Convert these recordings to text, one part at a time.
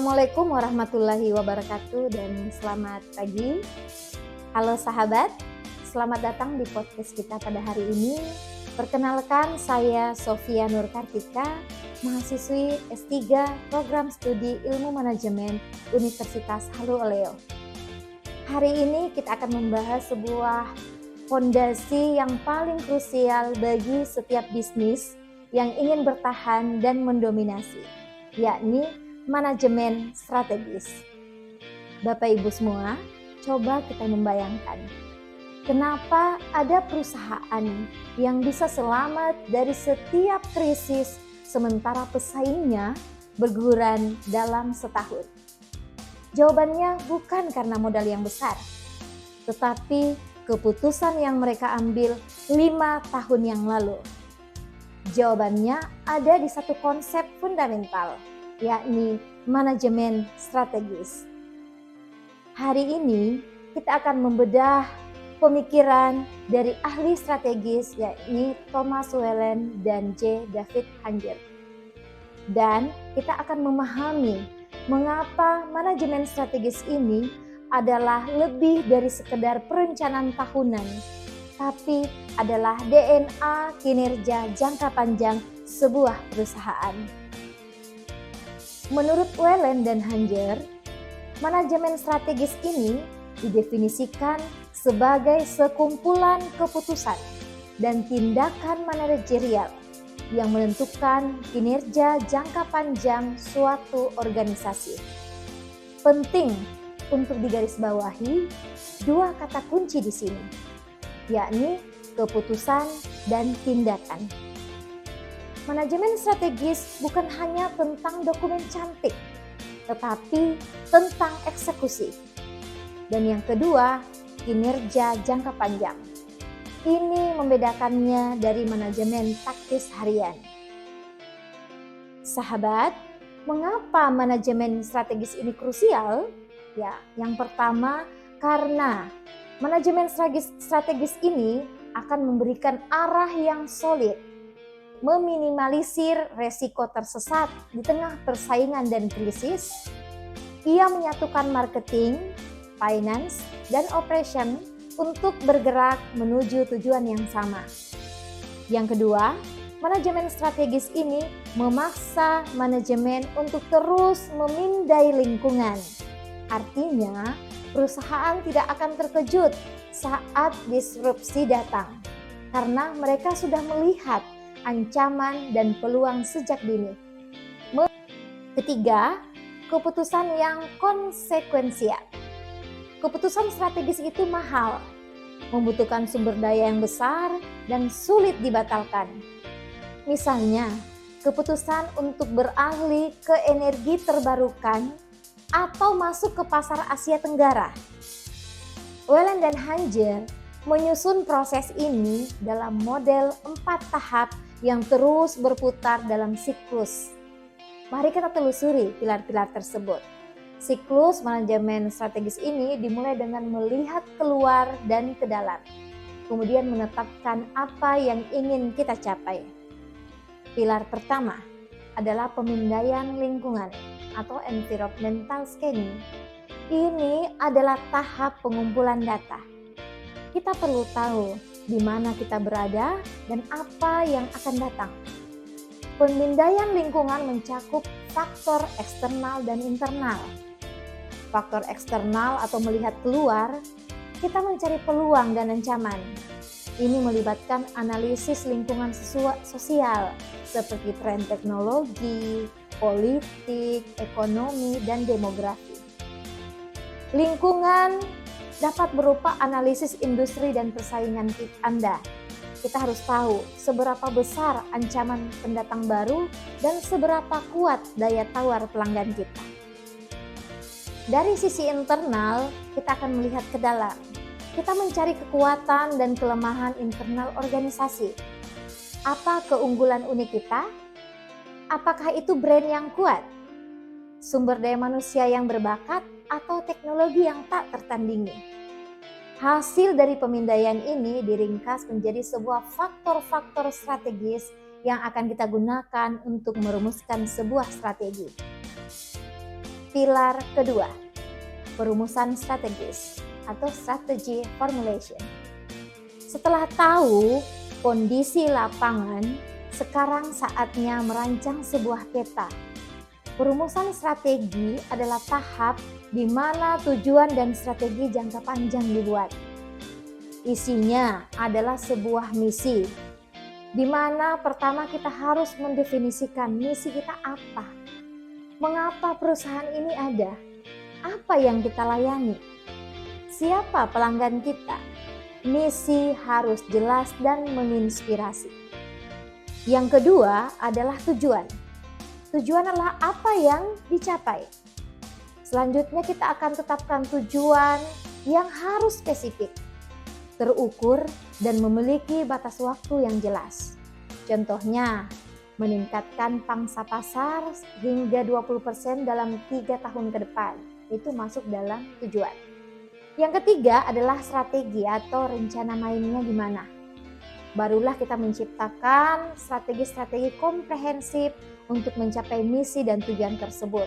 Assalamualaikum warahmatullahi wabarakatuh dan selamat pagi. Halo sahabat, selamat datang di podcast kita pada hari ini. Perkenalkan, saya Sofia Nur Kartika, mahasiswi S3 Program Studi Ilmu Manajemen Universitas Halu Oleo. Hari ini kita akan membahas sebuah fondasi yang paling krusial bagi setiap bisnis yang ingin bertahan dan mendominasi, yakni manajemen strategis. Bapak Ibu semua, coba kita membayangkan, kenapa ada perusahaan yang bisa selamat dari setiap krisis sementara pesaingnya berguguran dalam setahun? Jawabannya bukan karena modal yang besar, tetapi keputusan yang mereka ambil 5 tahun yang lalu. Jawabannya ada di satu konsep fundamental, yakni manajemen strategis. Hari ini kita akan membedah pemikiran dari ahli strategis, yakni Thomas Wellen dan J. David Hanger. Dan kita akan memahami mengapa manajemen strategis ini adalah lebih dari sekedar perencanaan tahunan, tapi adalah DNA kinerja jangka panjang sebuah perusahaan. Menurut Wellen dan Hanger, manajemen strategis ini didefinisikan sebagai sekumpulan keputusan dan tindakan manajerial yang menentukan kinerja jangka panjang suatu organisasi. Penting untuk digarisbawahi dua kata kunci di sini, yakni keputusan dan tindakan. Manajemen strategis bukan hanya tentang dokumen cantik, tetapi tentang eksekusi. Dan yang kedua, kinerja jangka panjang. Ini membedakannya dari manajemen taktis harian. Sahabat, mengapa manajemen strategis ini krusial? Ya, yang pertama, karena manajemen strategis ini akan memberikan arah yang solid, meminimalisir resiko tersesat di tengah persaingan dan krisis. Ia menyatukan marketing, finance, dan operation untuk bergerak menuju tujuan yang sama. Yang kedua, manajemen strategis ini memaksa manajemen untuk terus memindai lingkungan. Artinya, perusahaan tidak akan terkejut saat disrupsi datang, karena mereka sudah melihat ancaman dan peluang sejak dini. Ketiga, keputusan yang konsekuensial. Keputusan strategis itu mahal, membutuhkan sumber daya yang besar dan sulit dibatalkan. Misalnya, keputusan untuk beralih ke energi terbarukan atau masuk ke pasar Asia Tenggara. Wellen dan Hanger menyusun proses ini dalam model 4 tahap yang terus berputar dalam siklus. Mari kita telusuri pilar-pilar tersebut. Siklus manajemen strategis ini dimulai dengan melihat keluar dan ke dalam, kemudian menetapkan apa yang ingin kita capai. Pilar pertama adalah pemindaian lingkungan atau environmental scanning. Ini adalah tahap pengumpulan data. Kita perlu tahu di mana kita berada dan apa yang akan datang. Pemindaian lingkungan mencakup faktor eksternal dan internal. Faktor eksternal atau melihat keluar, kita mencari peluang dan ancaman. Ini melibatkan analisis lingkungan sosial seperti tren teknologi, politik, ekonomi, dan demografi. Lingkungan dapat berupa analisis industri dan persaingan Anda. Kita harus tahu seberapa besar ancaman pendatang baru dan seberapa kuat daya tawar pelanggan kita. Dari sisi internal, kita akan melihat ke dalam. Kita mencari kekuatan dan kelemahan internal organisasi. Apa keunggulan unik kita? Apakah itu brand yang kuat? Sumber daya manusia yang berbakat atau teknologi yang tak tertandingi? Hasil dari pemindaian ini diringkas menjadi sebuah faktor-faktor strategis yang akan kita gunakan untuk merumuskan sebuah strategi. pilar kedua, perumusan strategis atau strategy formulation. Setelah tahu kondisi lapangan, sekarang saatnya merancang sebuah peta. Perumusan strategi adalah tahap di mana tujuan dan strategi jangka panjang dibuat. Isinya adalah sebuah misi, di mana pertama kita harus mendefinisikan misi kita apa. Mengapa perusahaan ini ada? Apa yang kita layani? Siapa pelanggan kita? Misi harus jelas dan menginspirasi. Yang kedua adalah tujuan. Tujuan adalah apa yang dicapai. Selanjutnya kita akan tetapkan tujuan yang harus spesifik, terukur, dan memiliki batas waktu yang jelas. Contohnya, meningkatkan pangsa pasar hingga 20% dalam 3 tahun ke depan. Itu masuk dalam tujuan. Yang ketiga adalah strategi atau rencana mainnya gimana. Barulah kita menciptakan strategi-strategi komprehensif untuk mencapai misi dan tujuan tersebut.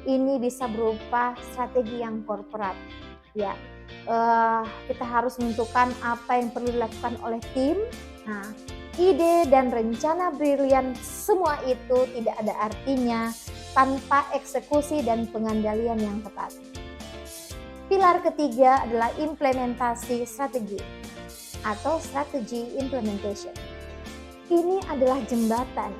Ini bisa berupa strategi yang korporat. Ya, kita harus menentukan apa yang perlu dilakukan oleh tim. Nah, ide dan rencana brilian semua itu tidak ada artinya tanpa eksekusi dan pengendalian yang tepat. Pilar ketiga adalah implementasi strategi atau strategy implementation. Ini adalah jembatan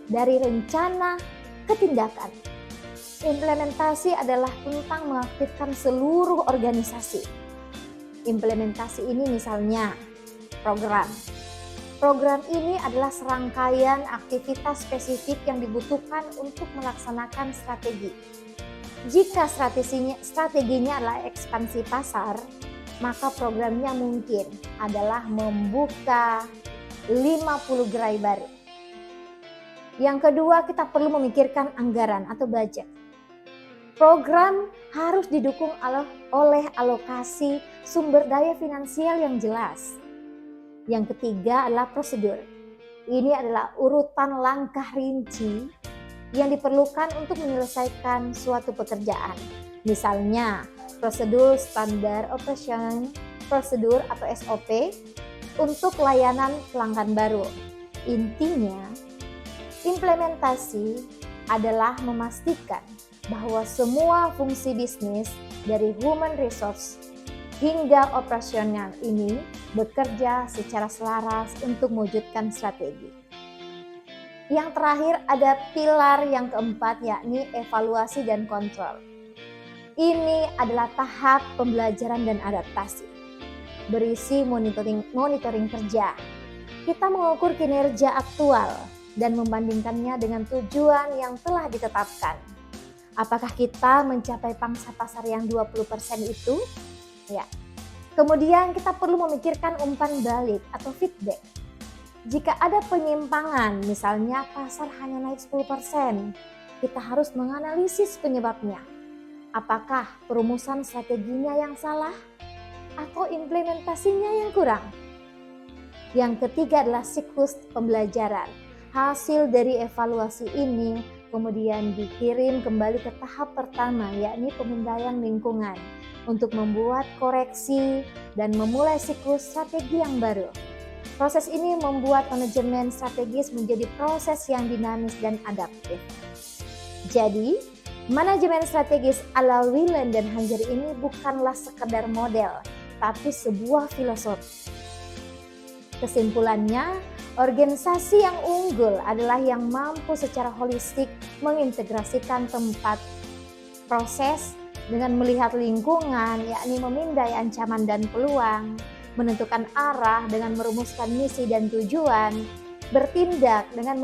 dari rencana ke tindakan. Implementasi adalah tentang mengaktifkan seluruh organisasi. Implementasi ini misalnya program. Program ini adalah serangkaian aktivitas spesifik yang dibutuhkan untuk melaksanakan strategi. Jika strateginya adalah ekspansi pasar, maka programnya mungkin adalah membuka 50 gerai baru. Yang kedua, kita perlu memikirkan anggaran atau budget. Program harus didukung oleh alokasi sumber daya finansial yang jelas. Yang ketiga adalah prosedur. Ini adalah urutan langkah rinci yang diperlukan untuk menyelesaikan suatu pekerjaan. Misalnya, prosedur standar operation, prosedur atau SOP untuk layanan pelanggan baru. Intinya, implementasi adalah memastikan bahwa semua fungsi bisnis dari human resource hingga operasional ini bekerja secara selaras untuk mewujudkan strategi. Yang terakhir ada pilar yang keempat, yakni evaluasi dan kontrol. Ini adalah tahap pembelajaran dan adaptasi. Berisi monitoring kerja. Kita mengukur kinerja aktual dan membandingkannya dengan tujuan yang telah ditetapkan. Apakah kita mencapai pangsa pasar yang 20% itu? Ya. Kemudian kita perlu memikirkan umpan balik atau feedback. Jika ada penyimpangan, misalnya pasar hanya naik 10%, kita harus menganalisis penyebabnya. Apakah perumusan strateginya yang salah atau implementasinya yang kurang? Yang ketiga adalah siklus pembelajaran. Hasil dari evaluasi ini kemudian dikirim kembali ke tahap pertama, yakni pemindaian lingkungan untuk membuat koreksi dan memulai siklus strategi yang baru. Proses ini membuat manajemen strategis menjadi proses yang dinamis dan adaptif. Jadi, manajemen strategis ala Wieland dan Hanger ini bukanlah sekedar model, tapi sebuah filosofi. Kesimpulannya, organisasi yang unggul adalah yang mampu secara holistik mengintegrasikan tempat, proses dengan melihat lingkungan, yakni memindai ancaman dan peluang, menentukan arah dengan merumuskan misi dan tujuan, bertindak dengan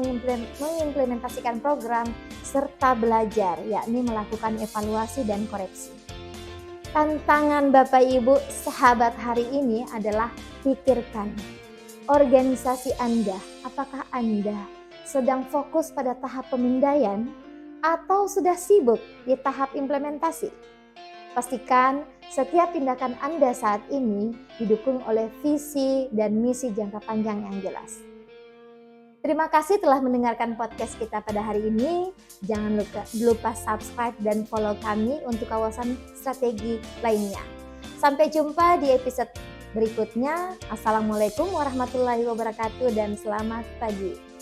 mengimplementasikan program, serta belajar, yakni melakukan evaluasi dan koreksi. Tantangan Bapak Ibu sahabat hari ini adalah pikirkan organisasi Anda, apakah Anda sedang fokus pada tahap pemindaian atau sudah sibuk di tahap implementasi? Pastikan setiap tindakan Anda saat ini didukung oleh visi dan misi jangka panjang yang jelas. Terima kasih telah mendengarkan podcast kita pada hari ini. Jangan lupa subscribe dan follow kami untuk kawasan strategi lainnya. Sampai jumpa di episode berikutnya. Assalamualaikum warahmatullahi wabarakatuh dan selamat pagi.